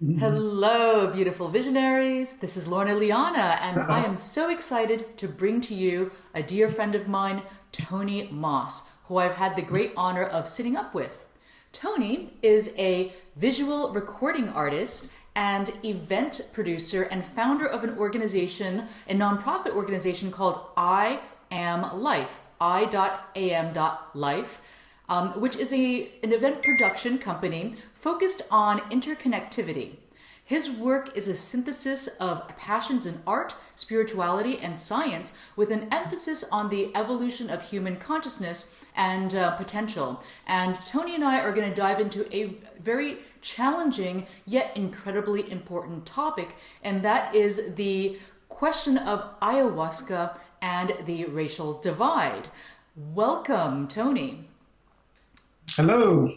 Hello, beautiful visionaries. This is Lorna Liana, and I am so excited to bring to you a dear friend of mine, Tony Moss, who I've had the great honor of sitting up with. Tony is a visual recording artist and event producer and founder of an organization, a nonprofit organization called I.AM.LIFE, I.AM.LIFE, which is an event production company focused on interconnectivity. His work is a synthesis of passions in art, spirituality, and science with an emphasis on the evolution of human consciousness and potential. And Tony and I are going to dive into a very challenging yet incredibly important topic, and that is the question of ayahuasca and the racial divide. Welcome, Tony. Hello.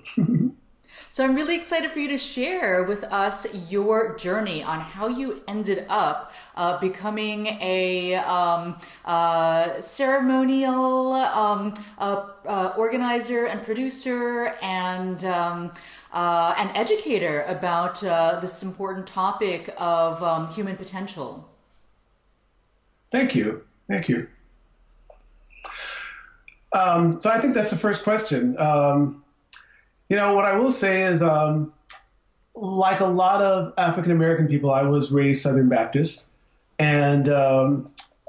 So I'm really excited for you to share with us your journey on how you ended up becoming a ceremonial organizer and producer and an educator about this important topic of human potential. Thank you. Thank you. So I think that's the first question. What I will say is, like a lot of African-American people, I was raised Southern Baptist. And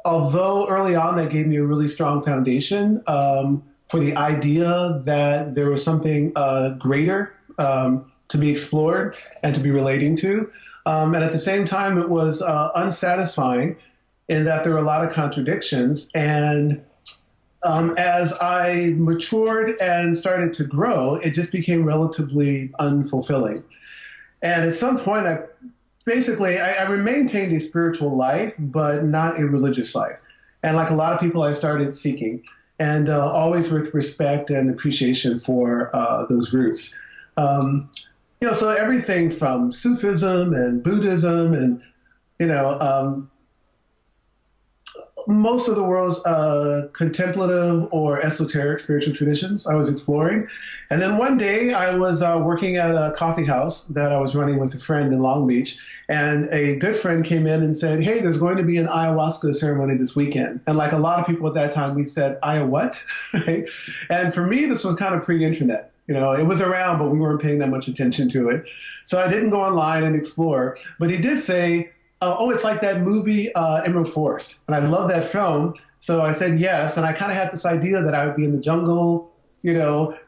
although early on that gave me a really strong foundation for the idea that there was something greater to be explored and to be relating to. And at the same time, it was unsatisfying in that there were a lot of contradictions. And as I matured and started to grow, it just became relatively unfulfilling. And at some point, I maintained a spiritual life, but not a religious life. And like a lot of people, I started seeking, and always with respect and appreciation for those roots. So everything from Sufism and Buddhism and, most of the world's contemplative or esoteric spiritual traditions I was exploring. And then one day I was working at a coffee house that I was running with a friend in Long Beach. And a good friend came in and said, hey, there's going to be an ayahuasca ceremony this weekend. And like a lot of people at that time, we said, Aya what? Right? And for me, this was kind of pre-internet. It was around, but we weren't paying that much attention to it. So I didn't go online and explore. But he did say, it's like that movie, Emerald Forest. And I love that film. So I said yes. And I kind of had this idea that I would be in the jungle,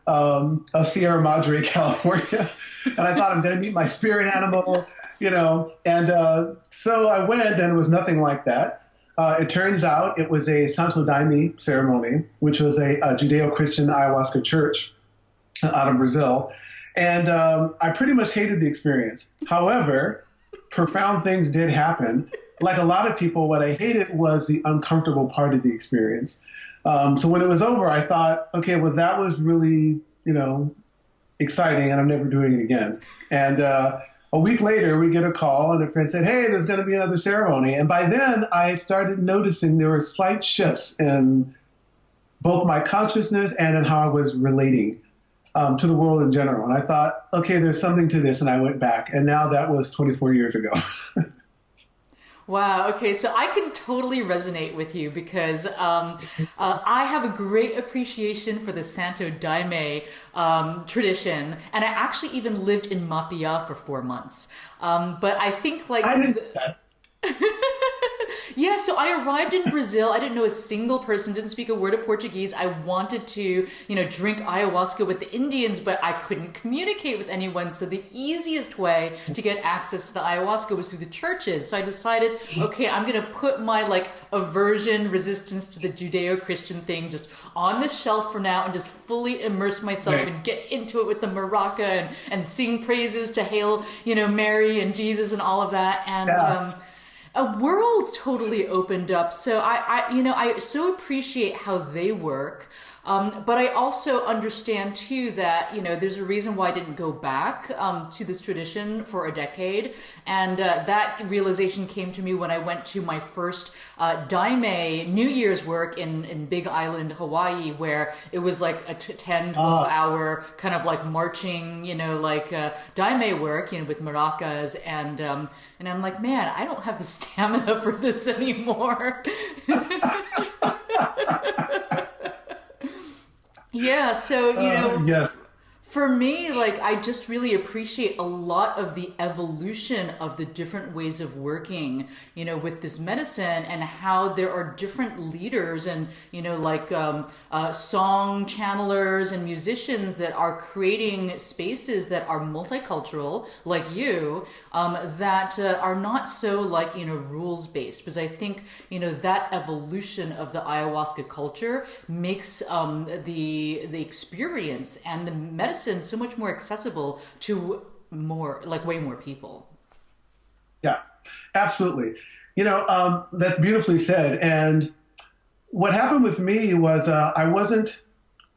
of Sierra Madre, California. And I thought I'm going to meet my spirit animal, And so I went, and it was nothing like that. It turns out it was a Santo Daime ceremony, which was a Judeo-Christian ayahuasca church out of Brazil. And I pretty much hated the experience. However, profound things did happen. Like a lot of people, what I hated was the uncomfortable part of the experience. So when it was over, I thought, okay, well, that was really, exciting, and I'm never doing it again. And a week later, we get a call, and a friend said, hey, there's going to be another ceremony. And by then, I had started noticing there were slight shifts in both my consciousness and in how I was relating to the world in general. And I thought, okay, there's something to this. And I went back. And now that was 24 years ago. Wow. Okay. So I can totally resonate with you because I have a great appreciation for the Santo Daime tradition. And I actually even lived in Mapia for 4 months. But I think like... I didn't that. Yeah, so I arrived in Brazil. I didn't know a single person, didn't speak a word of Portuguese. I wanted to, drink ayahuasca with the Indians, but I couldn't communicate with anyone. So the easiest way to get access to the ayahuasca was through the churches. So I decided, okay, I'm going to put my aversion, resistance to the Judeo-Christian thing just on the shelf for now and just fully immerse myself and get into it with the maraca and sing praises to hail, Mary and Jesus and all of that. And, a world totally opened up. So I so appreciate how they work. But I also understand too that, there's a reason why I didn't go back to this tradition for a decade. And that realization came to me when I went to my first Daime New Year's work in Big Island, Hawaii, where it was like a 10, 12 hour kind of like marching, Daime work, with maracas. And I'm like, man, I don't have the stamina for this anymore. Yeah, so, yes. For me, I just really appreciate a lot of the evolution of the different ways of working, with this medicine, and how there are different leaders and, song channelers and musicians that are creating spaces that are multicultural, like you, that are not so rules based. Because I think, that evolution of the ayahuasca culture makes the experience and the medicine so much more accessible to way more people. Yeah, absolutely. That's beautifully said. And what happened with me was I wasn't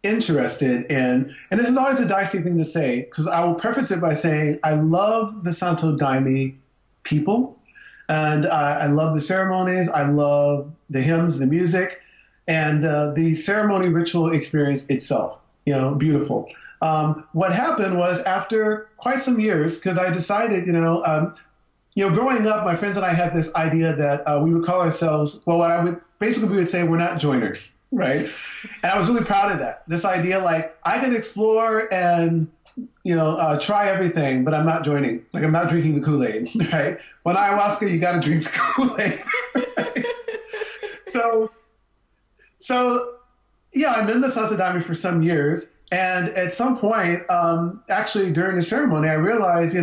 interested in, and this is always a dicey thing to say, because I will preface it by saying I love the Santo Daime people, and I love the ceremonies, I love the hymns, the music, and the ceremony ritual experience itself. Beautiful. What happened was, after quite some years, because I decided, growing up, my friends and I had this idea that we would call ourselves, we would say we're not joiners, right? And I was really proud of that. This idea, I can explore and, try everything, but I'm not joining. I'm not drinking the Kool-Aid, right? When ayahuasca, you got to drink the Kool-Aid, right? So, yeah, I'm in the Santo Daime for some years. And at some point, actually during the ceremony, I realized,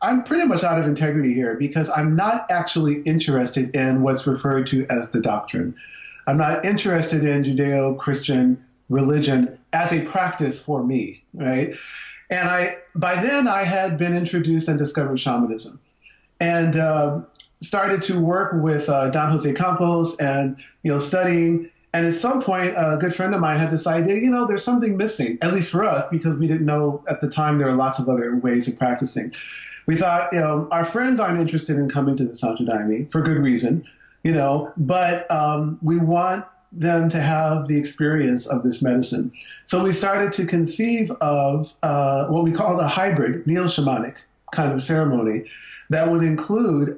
I'm pretty much out of integrity here, because I'm not actually interested in what's referred to as the doctrine. I'm not interested in Judeo-Christian religion as a practice for me, right? And by then I had been introduced and discovered shamanism, and started to work with Don Jose Campos and, studying. And at some point, a good friend of mine had this idea, there's something missing, at least for us, because we didn't know at the time there are lots of other ways of practicing. We thought, our friends aren't interested in coming to the Santo Daime for good reason, but we want them to have the experience of this medicine. So we started to conceive of what we call a hybrid neo-shamanic kind of ceremony that would include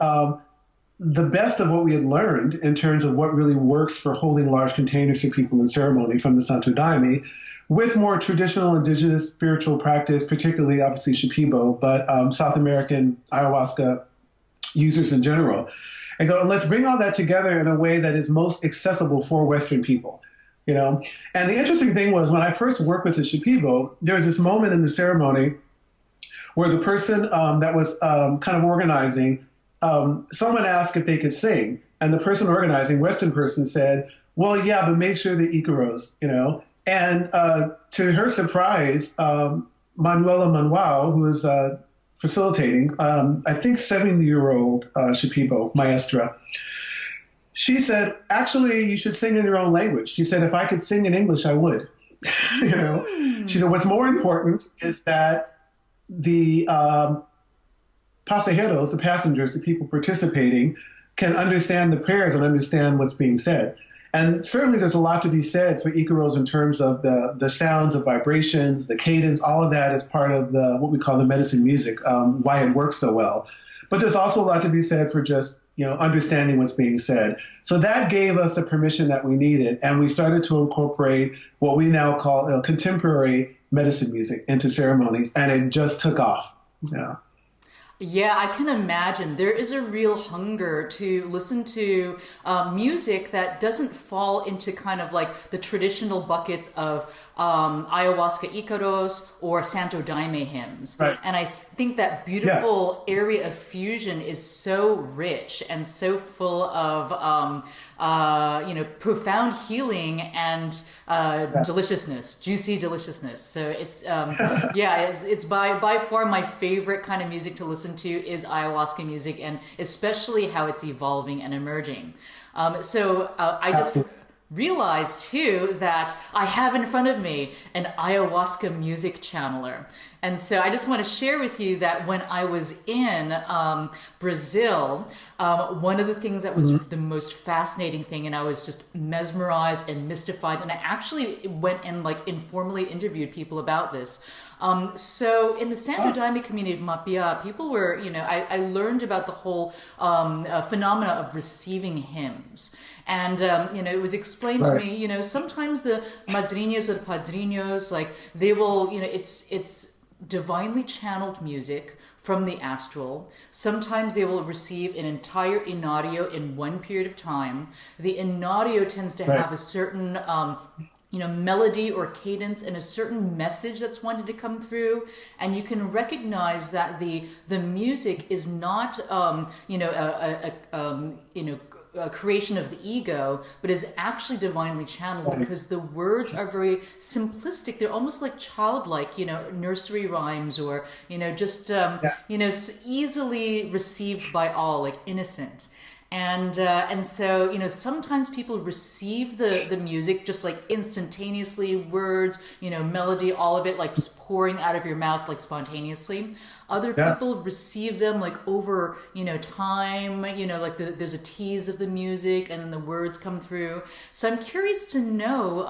the best of what we had learned in terms of what really works for holding large containers for people in ceremony from the Santo Daime, with more traditional indigenous spiritual practice, particularly obviously Shipibo, but South American ayahuasca users in general. And let's bring all that together in a way that is most accessible for Western people. And the interesting thing was, when I first worked with the Shipibo, there was this moment in the ceremony where the person that was kind of organizing, someone asked if they could sing, and the person organizing, Western person, said, well, yeah, but make sure the Icaros, And to her surprise, Manuela Manuel, who was facilitating, I think 70-year-old Shipibo, maestra, she said, actually, you should sing in your own language. She said, if I could sing in English, I would. She said, what's more important is that the pasajeros, the passengers, the people participating, can understand the prayers and understand what's being said. And certainly there's a lot to be said for Icaros in terms of the sounds of vibrations, the cadence, all of that is part of what we call the medicine music, why it works so well. But there's also a lot to be said for just, understanding what's being said. So that gave us the permission that we needed, and we started to incorporate what we now call contemporary medicine music into ceremonies, and it just took off. Yeah. Yeah, I can imagine. There is a real hunger to listen to music that doesn't fall into kind of the traditional buckets of ayahuasca Icaros or Santo Daime hymns. Right. And I think that beautiful area of fusion is so rich and so full of profound healing and deliciousness, juicy deliciousness. So it's it's by far my favorite kind of music to listen to is ayahuasca music, and especially how it's evolving and emerging. realized too that I have in front of me an ayahuasca music channeler. And so I just want to share with you that when I was in Brazil, one of the things that was the most fascinating thing, and I was just mesmerized and mystified, and I actually went and like informally interviewed people about this. So in the Santo Daime community of Mapia, people were, I learned about the whole phenomena of receiving hymns. And, it was explained to me, sometimes the madrinas or padrinos, like they will, it's divinely channeled music from the astral. Sometimes they will receive an entire inario in one period of time. The inario tends to have a certain melody or cadence and a certain message that's wanted to come through, and you can recognize that the music is not a creation of the ego, but is actually divinely channeled, because the words are very simplistic. They're almost like childlike, nursery rhymes, or just easily received by all, like innocent. And so, sometimes people receive the music just like instantaneously, words, melody, all of it, like just pouring out of your mouth, like spontaneously. Other people receive them like over, time, like there's a tease of the music and then the words come through. So I'm curious to know,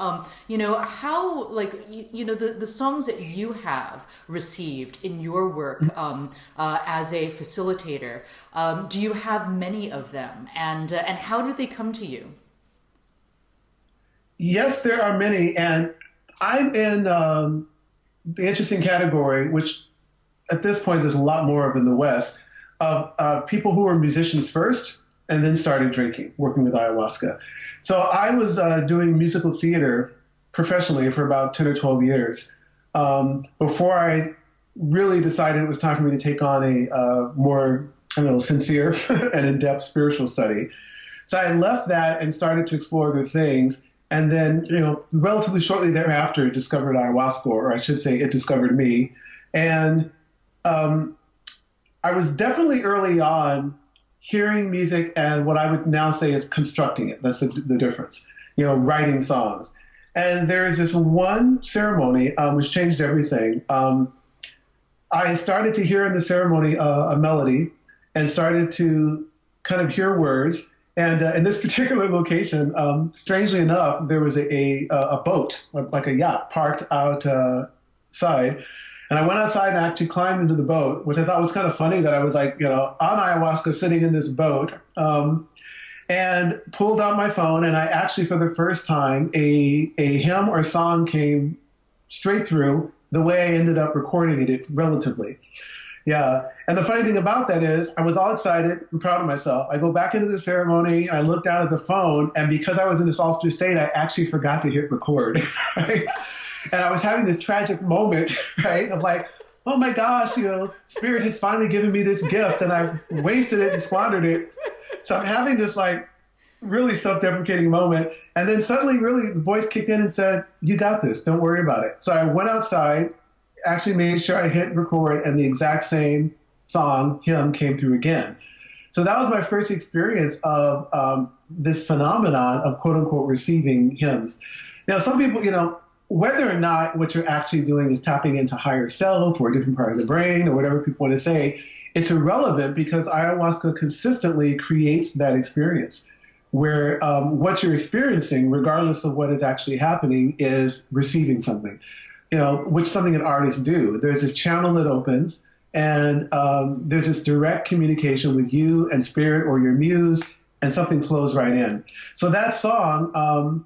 how, like, the songs that you have received in your work as a facilitator, do you have many of them? And how do they come to you? Yes, there are many. And I'm in the interesting category, which at this point there's a lot more of in the West, of people who were musicians first and then started drinking, working with ayahuasca. So I was doing musical theater professionally for about 10 or 12 years before I really decided it was time for me to take on a more, sincere and in-depth spiritual study. So I left that and started to explore other things. And then, relatively shortly thereafter, discovered ayahuasca, or I should say it discovered me. And I was definitely early on hearing music and what I would now say is constructing it. That's the difference, writing songs. And there is this one ceremony which changed everything. I started to hear in the ceremony a melody and started to kind of hear words. And in this particular location, strangely enough, there was a boat, like a yacht, parked outside. And I went outside and actually climbed into the boat, which I thought was kind of funny that I was like, on ayahuasca sitting in this boat, and pulled out my phone. And I actually, for the first time, a hymn or song came straight through the way I ended up recording it relatively. Yeah. And the funny thing about that is I was all excited and proud of myself. I go back into the ceremony, I look down at the phone, and because I was in this altered state, I actually forgot to hit record. Right? And I was having this tragic moment, right, of like, oh my gosh, Spirit has finally given me this gift, and I wasted it and squandered it. So I'm having this like really self-deprecating moment. And then suddenly really the voice kicked in and said, you got this, don't worry about it. So I went outside, actually made sure I hit record, and the exact same hymn came through again. So that was my first experience of this phenomenon of quote unquote receiving hymns. Now, some people, whether or not what you're actually doing is tapping into higher self or a different part of the brain or whatever people want to say, it's irrelevant, because ayahuasca consistently creates that experience where what you're experiencing, regardless of what is actually happening, is receiving something, which something an artist do. There's this channel that opens, and there's this direct communication with you and spirit or your muse, and something flows right in. So that song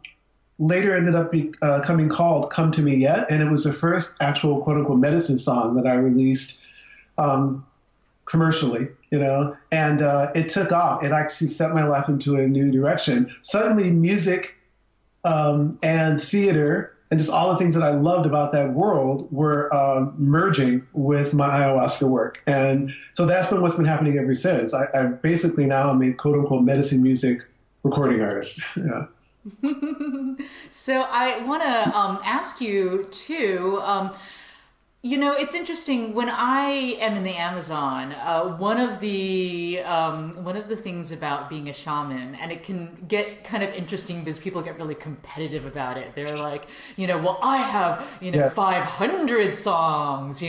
later ended up becoming called Come to Me Yet, and it was the first actual quote-unquote medicine song that I released commercially, and it took off. It actually set my life into a new direction. Suddenly music and theater and just all the things that I loved about that world were merging with my ayahuasca work. And so that's what's been happening ever since. I basically now am a quote-unquote medicine music recording artist. Yeah. So I want to ask you too, It's interesting. When I am in the Amazon, one of the things about being a shaman, and it can get kind of interesting because people get really competitive about it. They're like, well, I have Yes. 500 songs,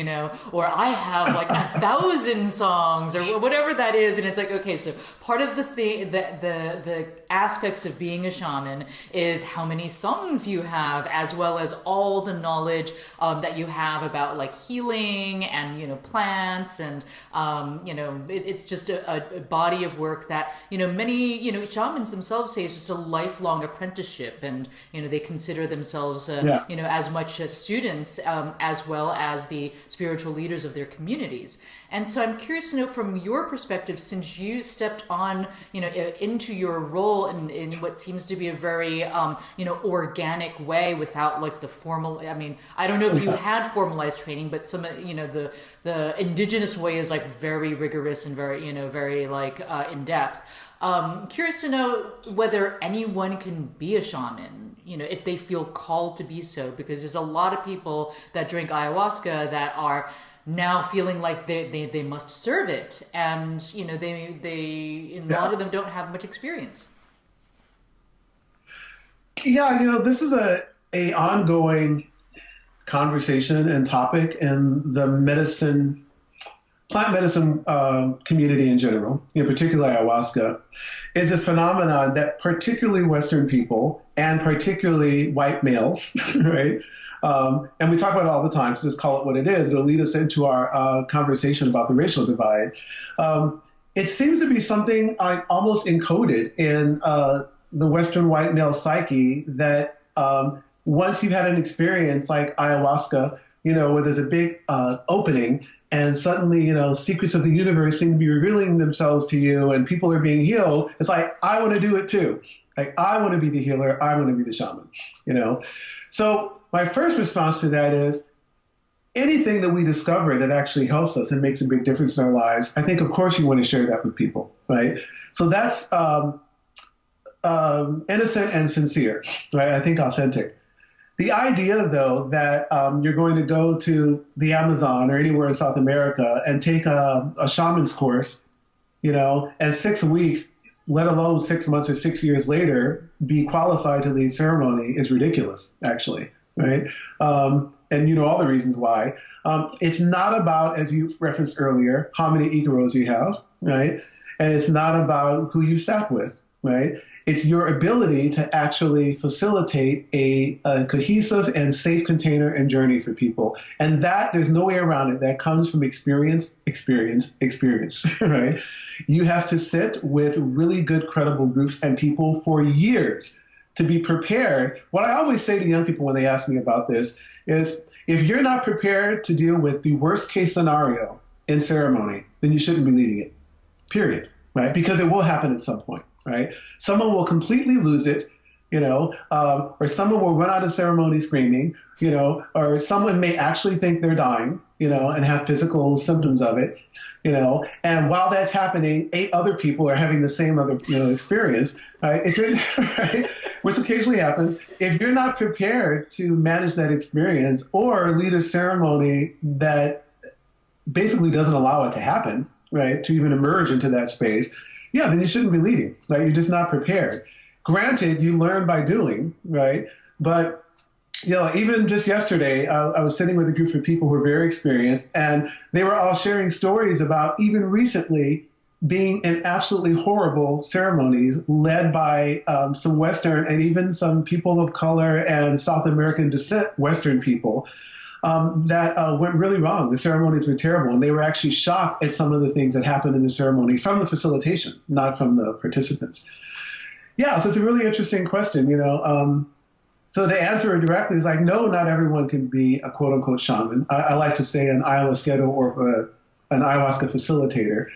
or I have like 1,000 songs, or whatever that is, and it's like, okay, so part of the thing that the aspects of being a shaman is how many songs you have, as well as all the knowledge that you have about like healing and plants and it's just a body of work that many shamans themselves say is just a lifelong apprenticeship, and they consider themselves Yeah. as much as students as well as the spiritual leaders of their communities. And so I'm curious to know from your perspective, since you stepped on into your role in what seems to be a very organic way without like the formal. I mean, I don't know if you had formalized training, but some the indigenous way is like very rigorous and very very like in depth. Curious to know whether anyone can be a shaman, if they feel called to be so, because there's a lot of people that drink ayahuasca that are now feeling like they must serve it, and a lot of them don't have much experience. Yeah, this is a ongoing conversation and topic in the plant medicine community in general, in particular ayahuasca, is this phenomenon that particularly Western people and particularly white males, right? And we talk about it all the time, so just call it what it is. It'll lead us into our conversation about the racial divide. It seems to be something almost encoded in the Western white male psyche that once you've had an experience like ayahuasca, where there's a big opening and suddenly, secrets of the universe seem to be revealing themselves to you and people are being healed. It's like, I want to do it too. Like, I want to be the healer. I want to be the shaman. So my first response to that is anything that we discover that actually helps us and makes a big difference in our lives, I think, of course, you want to share that with people, right? So that's innocent and sincere, right? I think authentic. The idea, though, that you're going to go to the Amazon or anywhere in South America and take a shaman's course, and 6 weeks, let alone 6 months or 6 years later, be qualified to lead ceremony is ridiculous, actually, right? And you know all the reasons why. It's not about, as you referenced earlier, how many Icaros you have, right? And it's not about who you sat with, right? It's your ability to actually facilitate a cohesive and safe container and journey for people. And that, there's no way around it. That comes from experience, right? You have to sit with really good, credible groups and people for years to be prepared. What I always say to young people when they ask me about this is, if you're not prepared to deal with the worst case scenario in ceremony, then you shouldn't be leading it, period, right? Because it will happen at some point. Right? Someone will completely lose it, or someone will run out of ceremony screaming, or someone may actually think they're dying, and have physical symptoms of it, and while that's happening, 8 other people are having the same other, experience, right? If you're, right? Which occasionally happens. If you're not prepared to manage that experience or lead a ceremony that basically doesn't allow it to happen, right? To even emerge into that space, yeah, then you shouldn't be leading. Like, you're just not prepared. Granted, you learn by doing, right? But, even just yesterday, I was sitting with a group of people who are very experienced, and they were all sharing stories about even recently being in absolutely horrible ceremonies led by some Western and even some people of color and South American descent Western people that went really wrong. The ceremonies were terrible, and they were actually shocked at some of the things that happened in the ceremony from the facilitation, not from the participants. Yeah, so it's a really interesting question, So to answer it directly is like, no, not everyone can be a quote-unquote shaman. I like to say an ayahuasquero or an ayahuasca facilitator.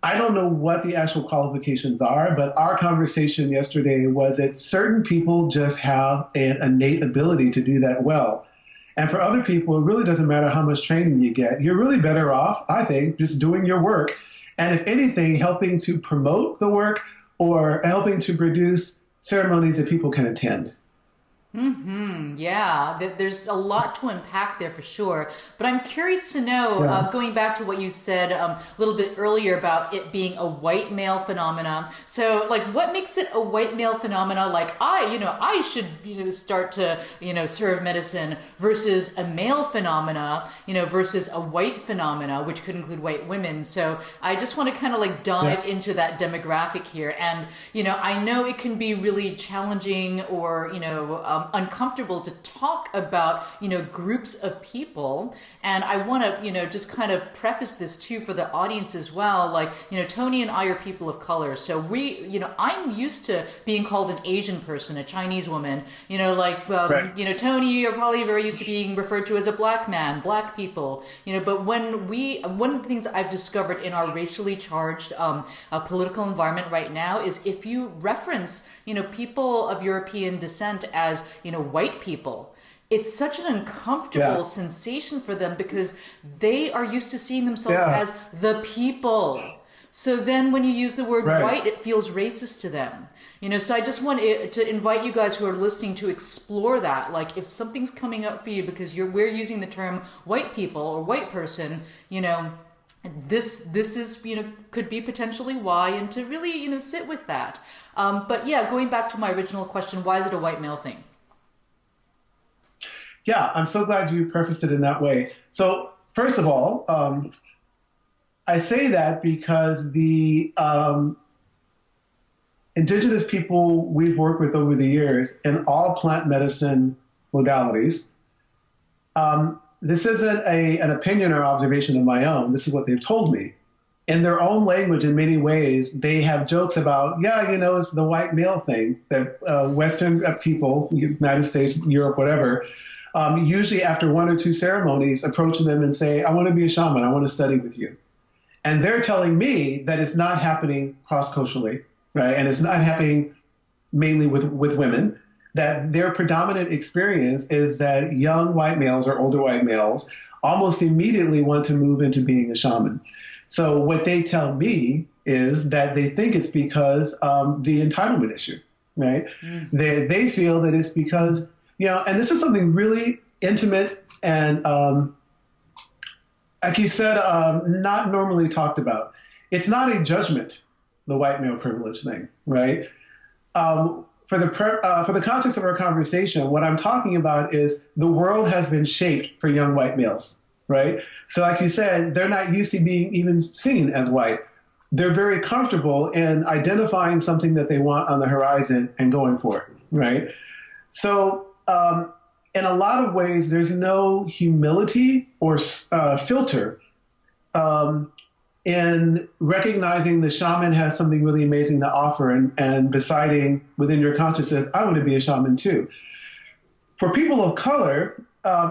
I don't know what the actual qualifications are, but our conversation yesterday was that certain people just have an innate ability to do that well. And for other people, it really doesn't matter how much training you get. You're really better off, I think, just doing your work. And if anything, helping to promote the work or helping to produce ceremonies that people can attend. Yeah, there's a lot to unpack there for sure. But I'm curious to know, Yeah. going back to what you said a little bit earlier about it being a white male phenomena. So, like, what makes it a white male phenomena? Like, I should, start to, serve medicine versus a male phenomena, versus a white phenomena, which could include white women. So I just want to kind of like dive into that demographic here. And, I know it can be really challenging or, uncomfortable to talk about, groups of people. And I want to, just kind of preface this too for the audience as well. Like, Tony and I are people of color. So I'm used to being called an Asian person, a Chinese woman, Right. Tony, you're probably very used to being referred to as a black man, black people, but one of the things I've discovered in our racially charged political environment right now is if you reference, people of European descent as, white people, it's such an uncomfortable sensation for them because they are used to seeing themselves as the people. So then when you use the word white, it feels racist to them. So I just want to invite you guys who are listening to explore that. Like if something's coming up for you because we're using the term white people or white person, this is, could be potentially why, and to really, sit with that. But yeah, going back to my original question, why is it a white male thing? Yeah, I'm so glad you prefaced it in that way. So first of all, I say that because the indigenous people we've worked with over the years in all plant medicine modalities, this isn't an opinion or observation of my own. This is what they've told me. In their own language, in many ways, they have jokes about, it's the white male thing that Western people, United States, Europe, whatever, usually after one or two ceremonies, approach them and say, I want to be a shaman. I want to study with you. And they're telling me that it's not happening cross-culturally, right? And it's not happening mainly with women, that their predominant experience is that young white males or older white males almost immediately want to move into being a shaman. So what they tell me is that they think it's because the entitlement issue, right? They feel that it's because, and this is something really intimate and, like you said, not normally talked about. It's not a judgment, the white male privilege thing, right? For the context of our conversation, what I'm talking about is the world has been shaped for young white males, right? So like you said, they're not used to being even seen as white. They're very comfortable in identifying something that they want on the horizon and going for it, right? So in a lot of ways, there's no humility or filter in recognizing the shaman has something really amazing to offer and deciding within your consciousness, I want to be a shaman too. For people of color,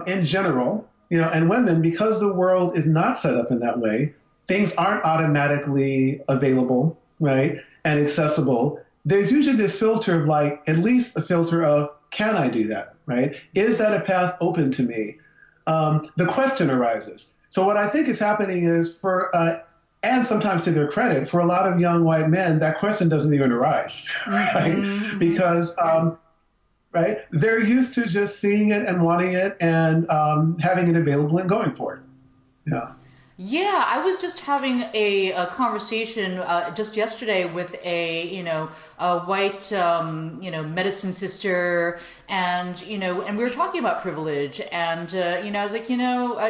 in general, and women, because the world is not set up in that way, things aren't automatically available, right, and accessible. There's usually this filter of like, at least a filter of, can I do that, right? Is that a path open to me? The question arises. So what I think is happening is and sometimes to their credit, for a lot of young white men, that question doesn't even arise, right? Because, right, they're used to just seeing it and wanting it and having it available and going for it. Yeah. Yeah, I was just having a conversation just yesterday with a white, medicine sister, and, and we were talking about privilege, and, I was like,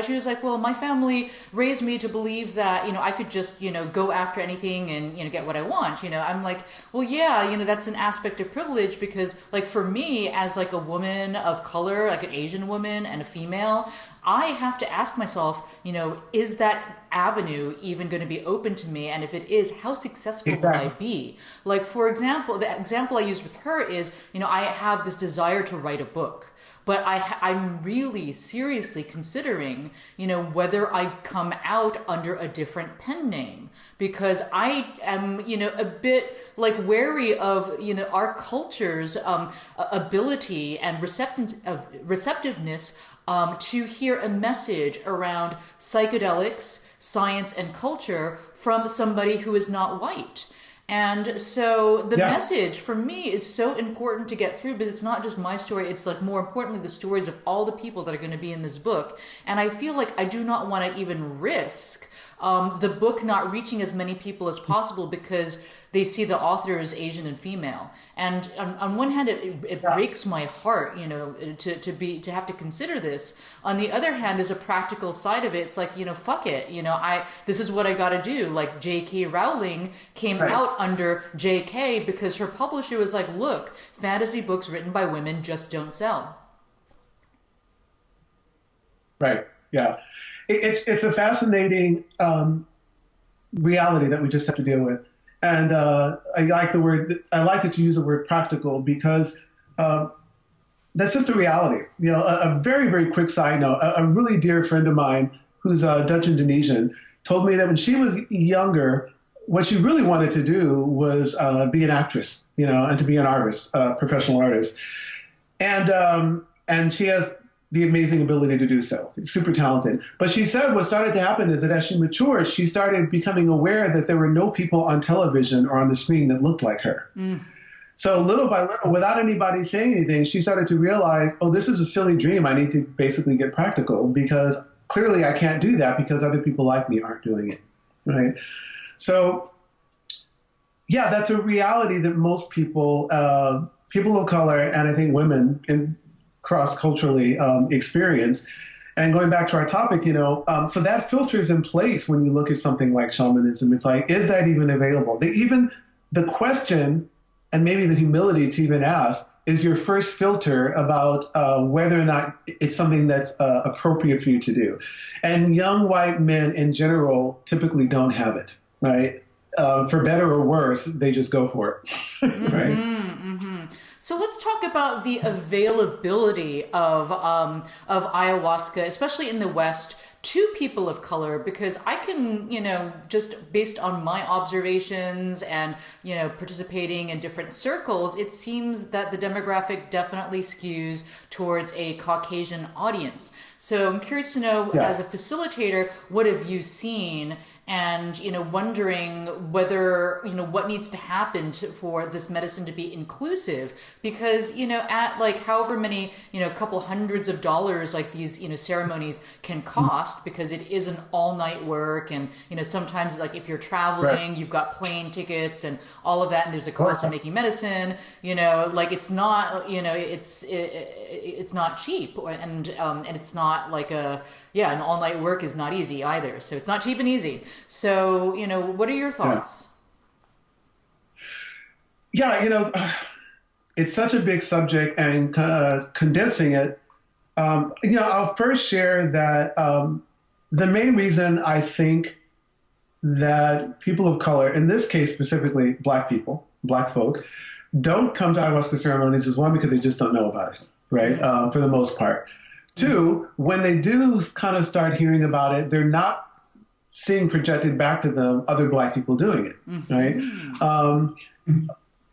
she was like, well, my family raised me to believe that, I could just, go after anything and, get what I want, I'm like, well, yeah, that's an aspect of privilege because, like, for me, as, like, a woman of color, like an Asian woman and a female, I have to ask myself, is that avenue even going to be open to me? And if it is, how successful will I be? Like, for example, the example I used with her is, I have this desire to write a book, but I'm really seriously considering, whether I come out under a different pen name, because I am, a bit like wary of, our culture's ability and receptiveness to hear a message around psychedelics, science, and culture from somebody who is not white. And so the Yeah. message for me is so important to get through because it's not just my story, it's like more importantly the stories of all the people that are going to be in this book. And I feel like I do not want to even risk the book not reaching as many people as possible because they see the author as Asian and female. And on one hand, it breaks my heart, you know, to have to consider this. On the other hand, there's a practical side of it. It's like, you know, fuck it, you know, this is what I got to do. Like J.K. Rowling came out under J.K. because her publisher was like, look, fantasy books written by women just don't sell. Right. Yeah. It's a fascinating reality that we just have to deal with. And I like that you use the word practical because that's just a reality. You know, a very, very quick side note, a really dear friend of mine who's Dutch Indonesian told me that when she was younger, what she really wanted to do was be an actress, you know, and to be an artist, a professional artist. And she has the amazing ability to do so. Super talented. But she said what started to happen is that as she matured, she started becoming aware that there were no people on television or on the screen that looked like her. So little by little, without anybody saying anything, she started to realize, oh, this is a silly dream. I need to basically get practical because clearly I can't do that because other people like me aren't doing it, right? So, yeah, that's a reality that most people, people of color, and I think women cross-culturally experience. And going back to our topic, you know, so that filter is in place when you look at something like shamanism. It's like, is that even available? The question, and maybe the humility to even ask, is your first filter about whether or not it's something that's appropriate for you to do. And young white men in general typically don't have it, right? For better or worse, they just go for it, right? Mm-hmm. So let's talk about the availability of ayahuasca, especially in the West, to people of color, because I can, you know, just based on my observations and, you know, participating in different circles, it seems that the demographic definitely skews towards a Caucasian audience. So I'm curious to know, as a facilitator, what have you seen? And, you know, wondering whether, you know, what needs to happen for this medicine to be inclusive, because, you know, at like however many, you know, a couple hundreds of dollars like these, you know, ceremonies can cost, because it is an all night work. And, you know, sometimes like if you're traveling, you've got plane tickets and all of that. And there's a cost of making medicine, you know, like it's not, you know, it's not cheap, and it's not like an all-night work is not easy either. So it's not cheap and easy. So, you know, what are your thoughts? Yeah, you know, it's such a big subject, and condensing it, you know, I'll first share that the main reason I think that people of color, in this case specifically black people, black folk, don't come to ayahuasca ceremonies is one, because they just don't know about it, right? For the most part. Two, when they do kind of start hearing about it, they're not seeing projected back to them other black people doing it, right?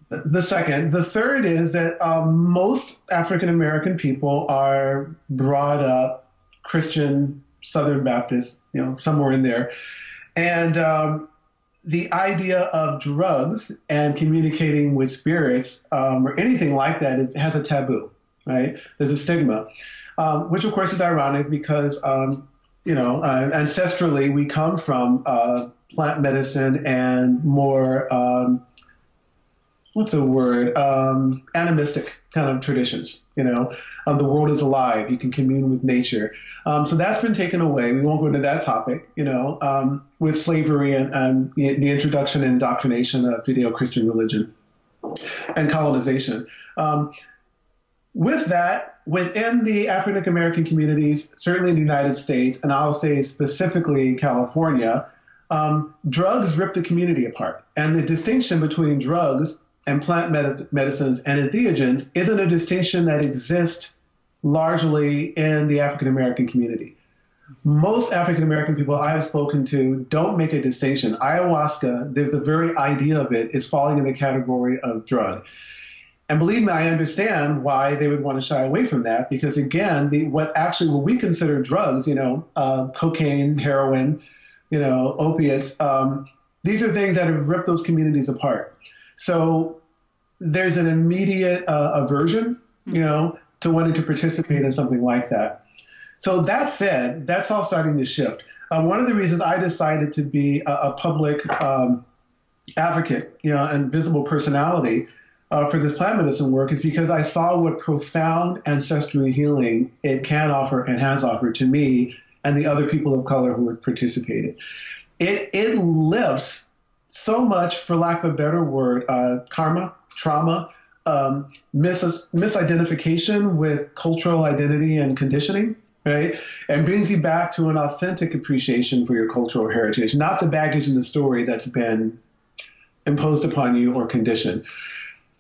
The third is that most African-American people are brought up Christian, Southern Baptist, you know, somewhere in there. And the idea of drugs and communicating with spirits or anything like that, it has a taboo, right? There's a stigma. Which of course is ironic because, you know, ancestrally we come from plant medicine and more, animistic kind of traditions, you know, the world is alive, you can commune with nature. So that's been taken away. We won't go into that topic, you know, with slavery and the introduction and indoctrination of Judeo-Christian religion and colonization. With that, within the African American communities, certainly in the United States, and I'll say specifically California, drugs rip the community apart. And the distinction between drugs and plant medicines and entheogens isn't a distinction that exists largely in the African American community. Most African American people I have spoken to don't make a distinction. Ayahuasca, the very idea of it is falling in the category of drug. And believe me, I understand why they would want to shy away from that, because again, what we consider drugs, you know, cocaine, heroin, you know, opiates, these are things that have ripped those communities apart. So there's an immediate aversion, to wanting to participate in something like that. So that said, that's all starting to shift. One of the reasons I decided to be a public advocate, and visible personality for this plant medicine work is because I saw what profound ancestral healing it can offer and has offered to me and the other people of color who had participated. It lifts so much, for lack of a better word, karma, trauma, misidentification with cultural identity and conditioning, right? And brings you back to an authentic appreciation for your cultural heritage, not the baggage in the story that's been imposed upon you or conditioned.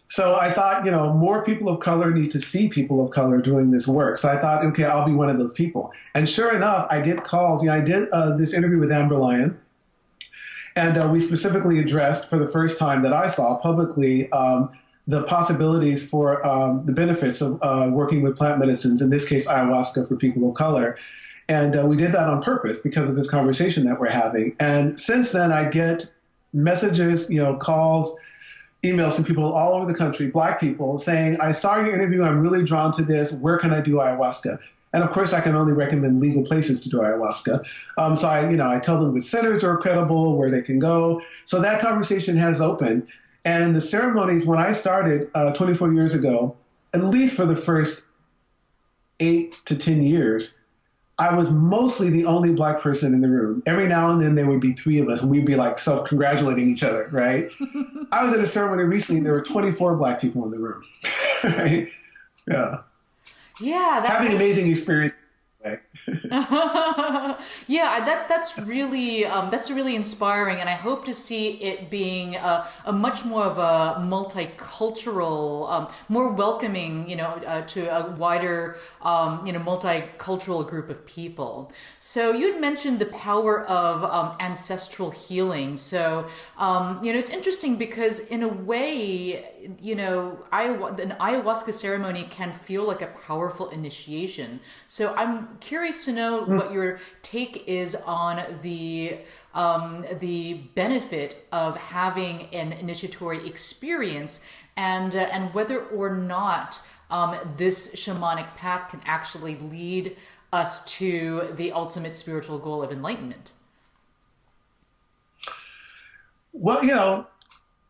So I thought, more people of color need to see people of color doing this work. So I thought, okay, I'll be one of those people. And sure enough, I get calls. I did this interview with Amber Lyon, and we specifically addressed for the first time that I saw publicly the possibilities for the benefits of working with plant medicines, in this case, ayahuasca for people of color. And we did that on purpose because of this conversation that we're having. And since then, I get messages, calls, emails from people all over the country, Black people, saying, I saw your interview, I'm really drawn to this, where can I do ayahuasca? And of course, I can only recommend legal places to do ayahuasca. So I tell them which centers are credible, where they can go. So that conversation has opened. And the ceremonies, when I started 24 years ago, at least for the first 8 to 10 years, I was mostly the only Black person in the room. Every now and then there would be 3 of us, and we'd be like self-congratulating each other, right? I was at a ceremony recently, there were 24 Black people in the room, right? Yeah. Yeah. Having amazing experience. Yeah, that's really inspiring, and I hope to see it being a much more of a multicultural, more welcoming, to a wider, multicultural group of people. So you'd mentioned the power of ancestral healing. So it's interesting because in a way, an ayahuasca ceremony can feel like a powerful initiation. So I'm curious to know what your take is on the benefit of having an initiatory experience, and whether or not this shamanic path can actually lead us to the ultimate spiritual goal of enlightenment. Well,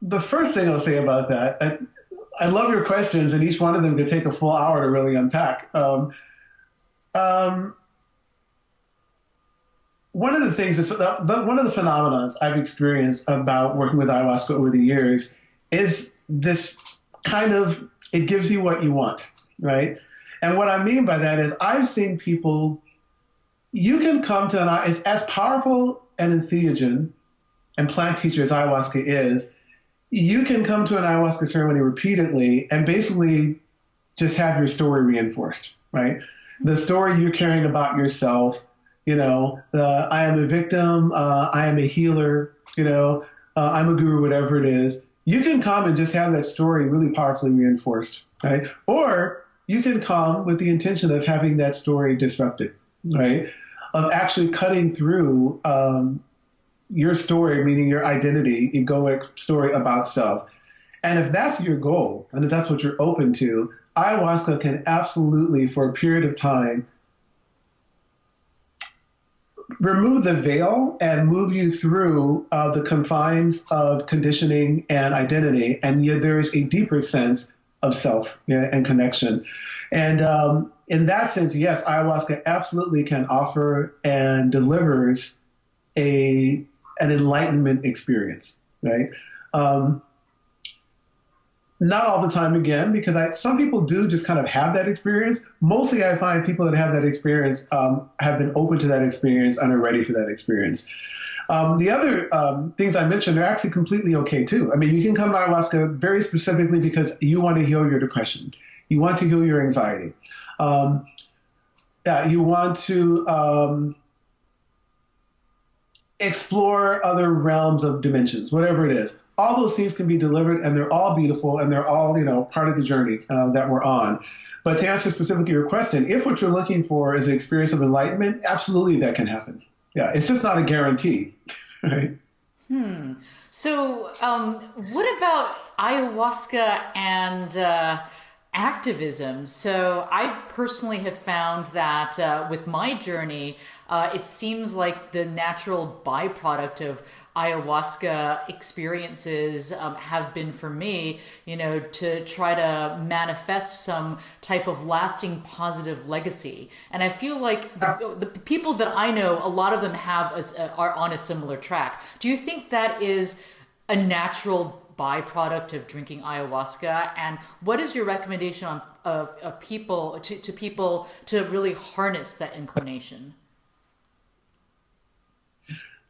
the first thing I'll say about that, I love your questions, and each one of them could take a full hour to really unpack. One of the things one of the phenomena I've experienced about working with ayahuasca over the years is this kind of, it gives you what you want, right? And what I mean by that is I've seen people, you can come to it's as powerful an entheogen and plant teacher as ayahuasca is, you can come to an ayahuasca ceremony repeatedly and basically just have your story reinforced, right? The story you're carrying about yourself, I am a victim, I am a healer, I'm a guru, whatever it is. You can come and just have that story really powerfully reinforced, right? Or you can come with the intention of having that story disrupted, right? Of actually cutting through your story, meaning your identity, egoic story about self. And if that's your goal, and if that's what you're open to, ayahuasca can absolutely, for a period of time, remove the veil and move you through the confines of conditioning and identity. And yet there's a deeper sense of self and connection. And in that sense, yes, ayahuasca absolutely can offer and delivers an enlightenment experience, right? Not all the time, again, because some people do just kind of have that experience. Mostly I find people that have that experience have been open to that experience and are ready for that experience. The other things I mentioned are actually completely okay, too. I mean, you can come to ayahuasca very specifically because you want to heal your depression. You want to heal your anxiety. You want to explore other realms of dimensions, whatever it is. All those things can be delivered, and they're all beautiful, and they're all, part of the journey that we're on. But to answer specifically your question, if what you're looking for is an experience of enlightenment, absolutely that can happen. Yeah, it's just not a guarantee, right? So, what about ayahuasca and activism? So, I personally have found that with my journey, it seems like the natural byproduct of ayahuasca experiences have been for me, to try to manifest some type of lasting positive legacy. And I feel like the people that I know, a lot of them are on a similar track. Do you think that is a natural byproduct of drinking ayahuasca? And what is your recommendation of people to people to really harness that inclination?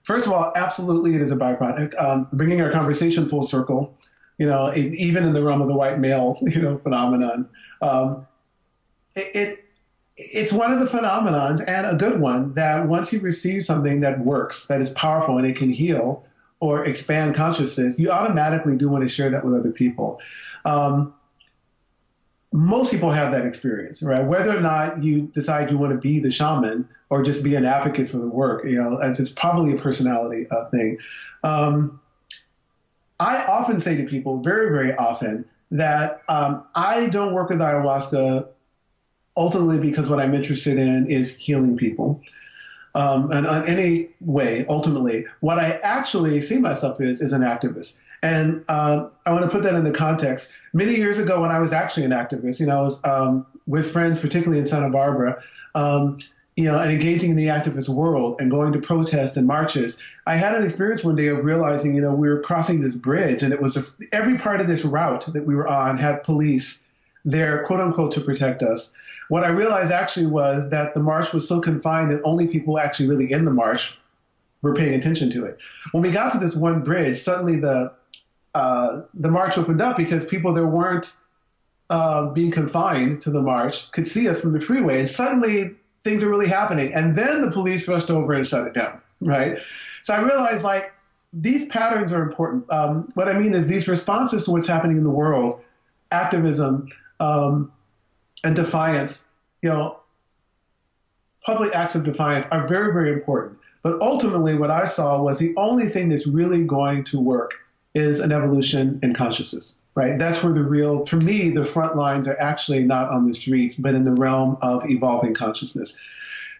First of all, absolutely, it is a byproduct. Bringing our conversation full circle, even in the realm of the white male, phenomenon, it's one of the phenomenons, and a good one, that once you receive something that works, that is powerful, and it can heal or expand consciousness, you automatically do want to share that with other people. Most people have that experience, right? Whether or not you decide you want to be the shaman or just be an advocate for the work, and it's probably a personality thing. I often say to people, very, very often, that I don't work with ayahuasca ultimately because what I'm interested in is healing people. And in any way, ultimately, what I actually see myself is an activist. And I want to put that into context. Many years ago, when I was actually an activist, I was with friends, particularly in Santa Barbara, and engaging in the activist world and going to protests and marches. I had an experience one day of realizing, we were crossing this bridge, and it was every part of this route that we were on had police there, quote unquote, to protect us. What I realized actually was that the march was so confined that only people actually really in the march were paying attention to it. When we got to this one bridge, suddenly the march opened up because people that weren't being confined to the march could see us from the freeway, and suddenly things are really happening. And then the police rushed over and shut it down, right? So I realized, these patterns are important. What I mean is these responses to what's happening in the world, activism, and defiance, public acts of defiance are very, very important. But ultimately, what I saw was the only thing that's really going to work is an evolution in consciousness, right? That's where for me, the front lines are actually not on the streets, but in the realm of evolving consciousness.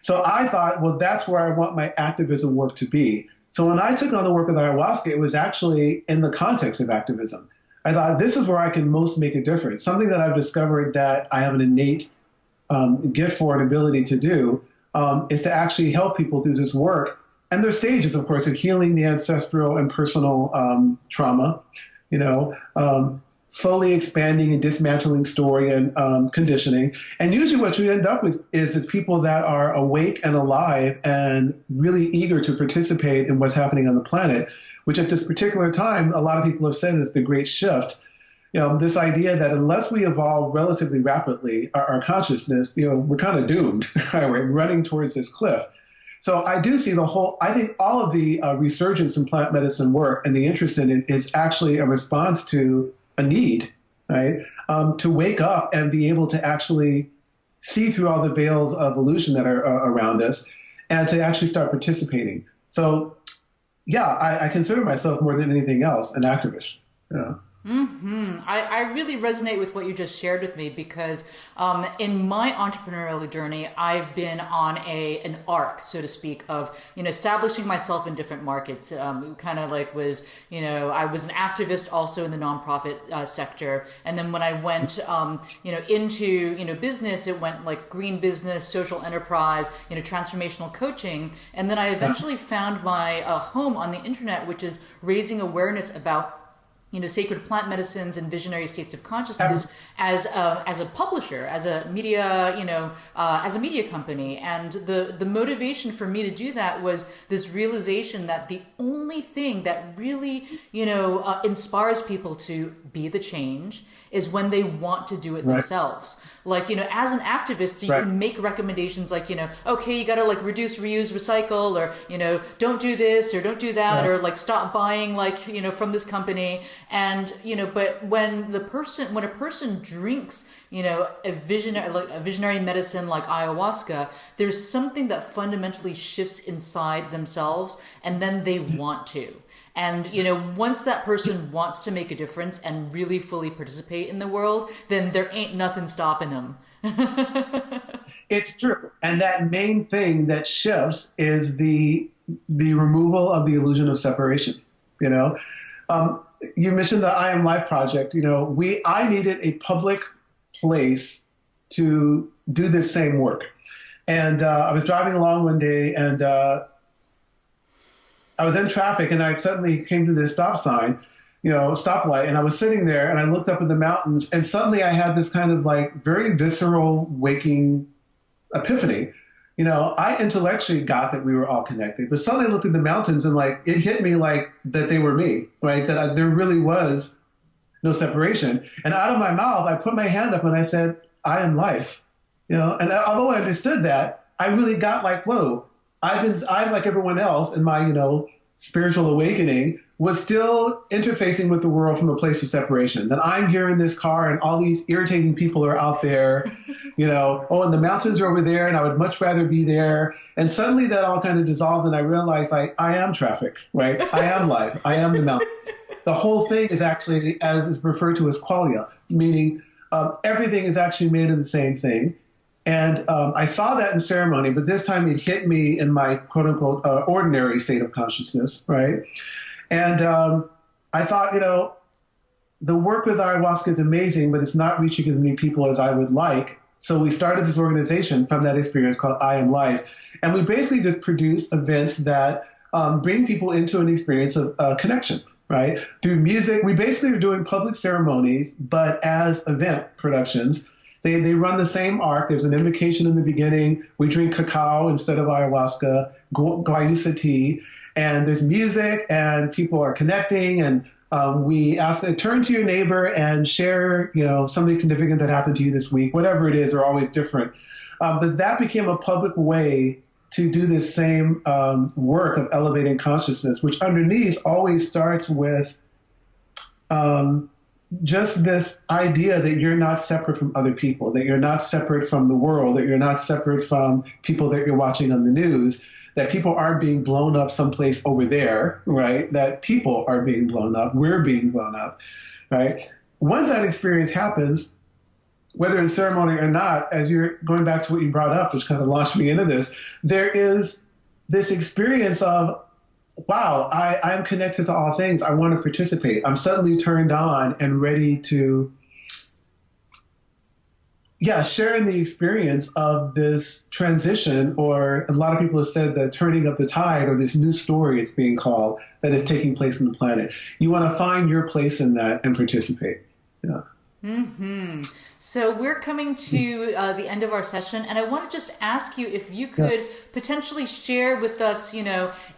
So I thought, well, that's where I want my activism work to be. So when I took on the work with ayahuasca, it was actually in the context of activism. I thought, this is where I can most make a difference. Something that I've discovered that I have an innate gift for and ability to do is to actually help people through this work. And there's stages, of course, of healing the ancestral and personal trauma, slowly expanding and dismantling story and conditioning. And usually what you end up with is people that are awake and alive and really eager to participate in what's happening on the planet, which at this particular time, a lot of people have said is the great shift. This idea that unless we evolve relatively rapidly, our consciousness, we're kind of doomed. We're running towards this cliff. So I do see I think all of the resurgence in plant medicine work and the interest in it is actually a response to a need, right? To wake up and be able to actually see through all the veils of illusion that are around us and to actually start participating. So yeah, I consider myself more than anything else an activist. Yeah. I really resonate with what you just shared with me because in my entrepreneurial journey, I've been on an arc, so to speak, of establishing myself in different markets. Kind of like was I was an activist also in the nonprofit sector, and then when I went into business, it went like green business, social enterprise, transformational coaching, and then I eventually found my home on the internet, which is raising awareness about sacred plant medicines and visionary states of consciousness as a publisher, as a media company. And the motivation for me to do that was this realization that the only thing that really, inspires people to be the change is when they want to do it themselves. Like, as an activist, you can make recommendations like, okay, you got to like reduce, reuse, recycle, or, don't do this or don't do that, or like stop buying from this company. And, but when a person drinks, a visionary medicine like ayahuasca, there's something that fundamentally shifts inside themselves, and then they want to. And, once that person wants to make a difference and really fully participate in the world, then there ain't nothing stopping them. It's true. And that main thing that shifts is the removal of the illusion of separation. You mentioned the I.AM.LIFE project. I needed a public place to do this same work. And I was driving along one day, and I was in traffic, and I suddenly came to this stop sign, stoplight, and I was sitting there, and I looked up at the mountains, and suddenly I had this kind of like very visceral waking epiphany. I intellectually got that we were all connected, but suddenly I looked at the mountains and like it hit me like that they were me, right? That there really was no separation. And out of my mouth, I put my hand up and I said, "I am life." And although I understood that, I really got like, whoa, I'm like everyone else in my, spiritual awakening, was still interfacing with the world from a place of separation. That I'm here in this car and all these irritating people are out there, and the mountains are over there and I would much rather be there. And suddenly that all kind of dissolved and I realized I am traffic, right? I am life. I am the mountains. The whole thing is actually, as is referred to as qualia, meaning everything is actually made of the same thing. And I saw that in ceremony, but this time it hit me in my quote unquote ordinary state of consciousness, right? And I thought, the work with ayahuasca is amazing, but it's not reaching as many people as I would like. So we started this organization from that experience called I.AM.LIFE. And we basically just produce events that bring people into an experience of connection, right? Through music. We basically are doing public ceremonies, but as event productions. They run the same arc. There's an invocation in the beginning. We drink cacao instead of ayahuasca, guayusa tea. And there's music and people are connecting. And we ask them to turn to your neighbor and share, something significant that happened to you this week. Whatever it is, they're always different. But that became a public way to do this same work of elevating consciousness, which underneath always starts with just this idea that you're not separate from other people, that you're not separate from the world, that you're not separate from people that you're watching on the news, that people aren't being blown up someplace over there, right? That people are being blown up, we're being blown up, right? Once that experience happens, whether in ceremony or not, as you're going back to what you brought up, which kind of launched me into this, there is this experience of, wow, I'm connected to all things. I want to participate. I'm suddenly turned on and ready to, share in the experience of this transition, or a lot of people have said the turning of the tide, or this new story it's being called, that is taking place in the planet. You want to find your place in that and participate. Yeah. Mm-hmm. So we're coming to the end of our session, and I want to just ask you if you could potentially share with us,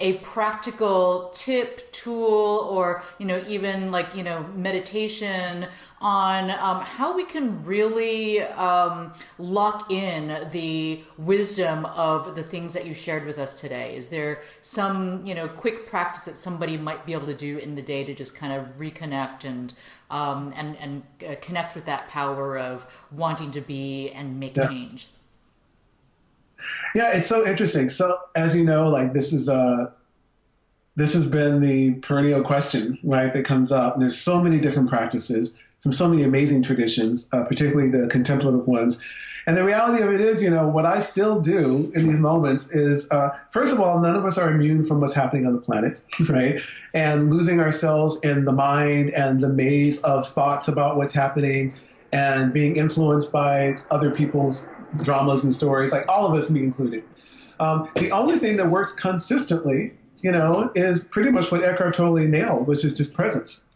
a practical tip, tool, or, even like, meditation on how we can really lock in the wisdom of the things that you shared with us today. Is there some, quick practice that somebody might be able to do in the day to just kind of reconnect and connect with that power of wanting to be and make change? Yeah, it's so interesting. So as you know, like this has been the perennial question, right, that comes up. And there's so many different practices from so many amazing traditions, particularly the contemplative ones. And the reality of it is, what I still do in these moments is, first of all, none of us are immune from what's happening on the planet, right? And losing ourselves in the mind and the maze of thoughts about what's happening and being influenced by other people's dramas and stories, like all of us, me included. The only thing that works consistently, is pretty much what Eckhart Tolle nailed, which is just presence.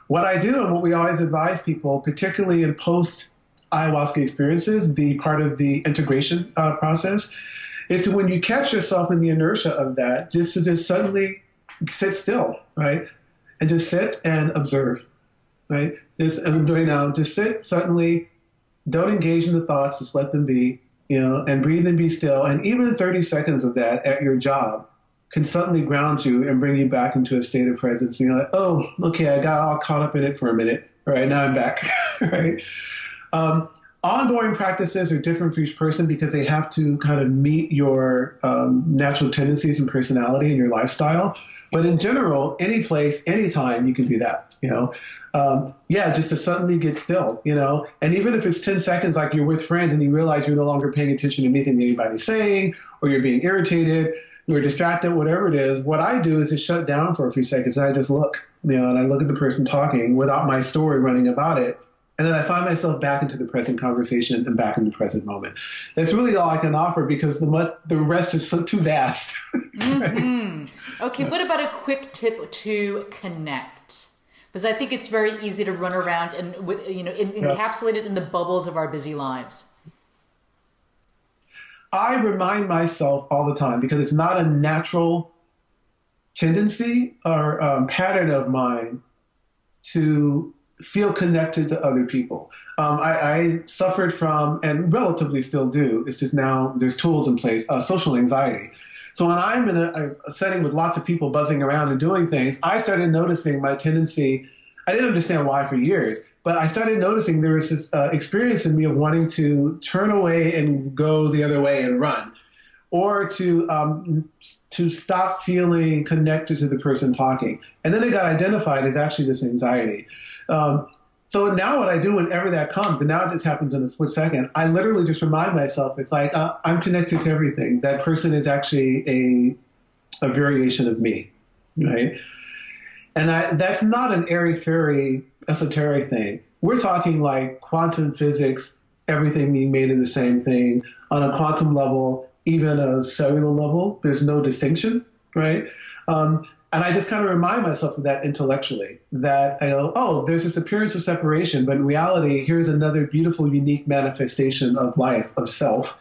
What I do and what we always advise people, particularly in post-ayahuasca experiences, the part of the integration process, is to, when you catch yourself in the inertia of that, just to just suddenly sit still, right? And just sit and observe, right? Just, as I'm doing now, just sit, suddenly, don't engage in the thoughts, just let them be, and breathe and be still. And even 30 seconds of that at your job can suddenly ground you and bring you back into a state of presence. And you're like, oh, okay, I got all caught up in it for a minute. All right, now I'm back, right? Ongoing practices are different for each person because they have to kind of meet your natural tendencies and personality and your lifestyle. But in general, any place, anytime, you can do that, you know. Yeah, just to suddenly get still, you know. And even if it's 10 seconds, like you're with friends and you realize you're no longer paying attention to anything anybody's saying, or you're being irritated, you're distracted, whatever it is, what I do is just shut down for a few seconds and I just look, you know, and I look at the person talking without my story running about it. And then I find myself back into the present conversation and back in the present moment. That's really all I can offer because the rest is too vast. Mm-hmm. Okay, what about a quick tip to connect? Because I think it's very easy to run around and encapsulate it in the bubbles of our busy lives. I remind myself all the time because it's not a natural tendency or pattern of mine to feel connected to other people. I suffered from, and relatively still do, it's just now there's tools in place, social anxiety. So when I'm in a setting with lots of people buzzing around and doing things, I started noticing my tendency. I didn't understand why for years, but I started noticing there was this experience in me of wanting to turn away and go the other way and run, or to stop feeling connected to the person talking. And then it got identified as actually this anxiety. So now what I do whenever that comes, and now it just happens in a split second, I literally just remind myself, it's like, I'm connected to everything. That person is actually a variation of me, right? And that's not an airy-fairy esoteric thing. We're talking like quantum physics, everything being made of the same thing. On a quantum level, even a cellular level, there's no distinction, right? And I just kind of remind myself of that intellectually, that I go, oh, there's this appearance of separation, but in reality, here's another beautiful, unique manifestation of life, of self,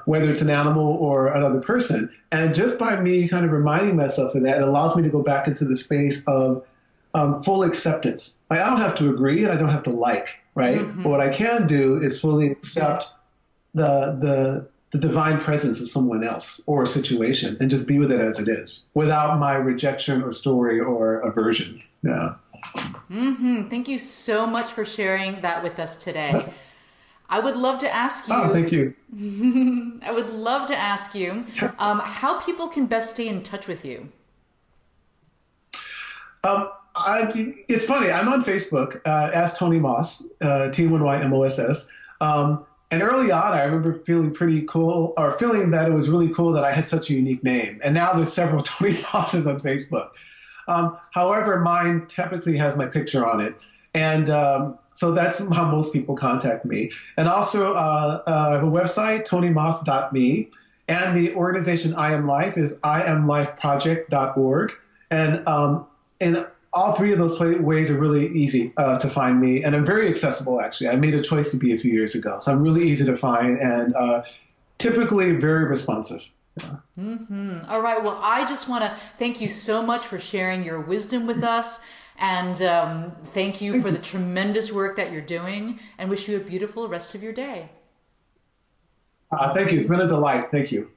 whether it's an animal or another person. And just by me kind of reminding myself of that, it allows me to go back into the space of full acceptance. I don't have to agree and I don't have to like, right? Mm-hmm. But what I can do is fully accept the divine presence of someone else or a situation and just be with it as it is without my rejection or story or aversion. Yeah. Mm-hmm. Thank you so much for sharing that with us today. I would love to ask you. Oh, thank you. I would love to ask you how people can best stay in touch with you. It's funny. I'm on Facebook as Tony Moss, TNYMOSS. And early on, I remember feeling pretty cool, or feeling that it was really cool that I had such a unique name. And now there's several Tony Mosses on Facebook. However, mine typically has my picture on it. And so that's how most people contact me. And also, I have a website, tonymoss.me. And the organization I.AM.LIFE is I.AM.LIFEproject.org. And all three of those ways are really easy to find me. And I'm very accessible, actually. I made a choice to be a few years ago. So I'm really easy to find and typically very responsive. Yeah. Mm-hmm. All right. Well, I just want to thank you so much for sharing your wisdom with us. And thank you for the tremendous work that you're doing, and wish you a beautiful rest of your day. Thank you. It's been a delight. Thank you.